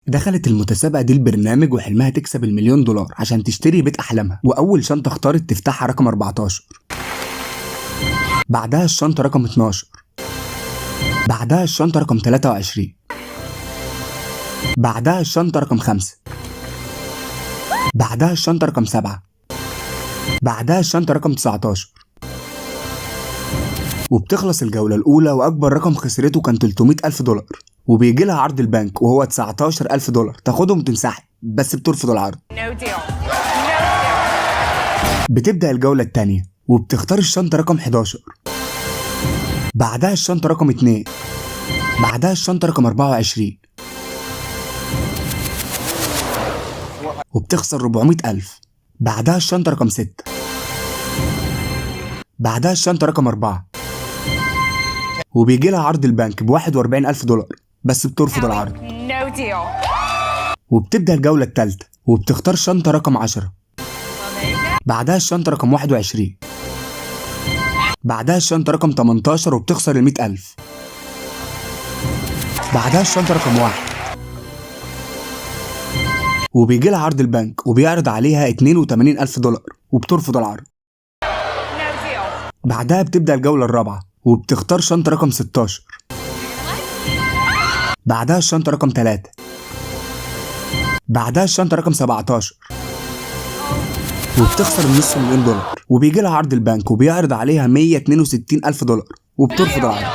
دخلت المتسابقة دي البرنامج وحلمها تكسب $1,000,000 عشان تشتري بيت أحلامها، وأول شنطة اختارت تفتحها رقم 14، بعدها الشنطة رقم 12، بعدها الشنطة رقم 23، بعدها الشنطة رقم 5، بعدها الشنطة رقم 7، بعدها الشنطة رقم 19. وبتخلص الجولة الأولى وأكبر رقم خسرته كان $300,000، وبيجي لها عرض البنك وهو $19,000 تاخدهم وتنسحب، بس بترفض العرض. بتبدأ الجولة التانية وبتختار الشنطة رقم 11، بعدها الشنطة رقم 2، بعدها الشنطة رقم 24، وبتخسر $400,000. بعدها الشنطة رقم 6، بعدها الشنطة رقم 4، وبيجي لها عرض البنك $41,000 بس بترفض العرض. وبتبدأ الجولة التالتة وبتختار شنطة رقم 10، بعدها الشنطة رقم 21، بعدها الشنطة رقم 18 وبتخسر $100,000. بعدها الشنطة رقم 1 وبيجي لها عرض البنك وبيعرض عليها $82,000 وبترفض العرض. بعدها بتبدأ الجولة الرابعة وبتختار شنطة رقم 16، بعدها الشنطة رقم 3، بعدها الشنطة رقم 17 وبتخسر $500,000. وبيجي لها عرض البنك وبيعرض عليها $162,000 وبترفض العرض.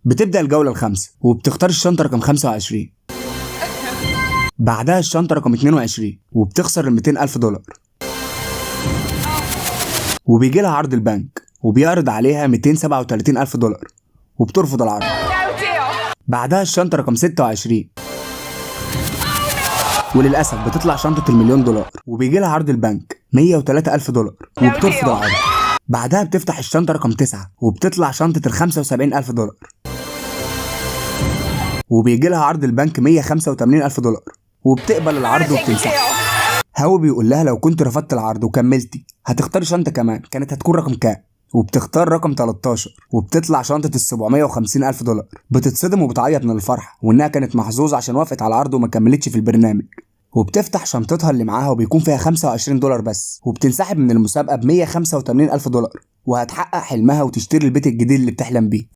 بتبدأ الجولة الخامسة وبتختار الشنطة رقم 25، بعدها الشنطة رقم 22 وبتخسر $200,000. وبيجي لها عرض البنك وبيعرض عليها $237,000 وبترفض العرض. بعدها الشنطة رقم 26 وللأسف بتطلع شنطة $1,000,000 وبيجي لها عرض البنك $103,000 وبترفض العرض. بعدها بتفتح الشنطة رقم 9 وبتطلع شنطة $75,000 وبيجي لها عرض البنك $185,000 وبتقبل العرض وبتنسحب. هو بيقول لها لو كنت رفضت العرض وكملتي هتختاري شنطة كمان، كانت هتكون رقم كام؟ وبتختار رقم 13 وبتطلع شنطة $750,000. بتتصدم وبتعيط من الفرحة وإنها كانت محظوظة عشان وافقت على العرض وما كملتش في البرنامج. وبتفتح شنطتها اللي معاها وبيكون فيها $25 بس، وبتنسحب من المسابقة $185,000 وهتحقق حلمها وتشتري البيت الجديد اللي بتحلم بيه.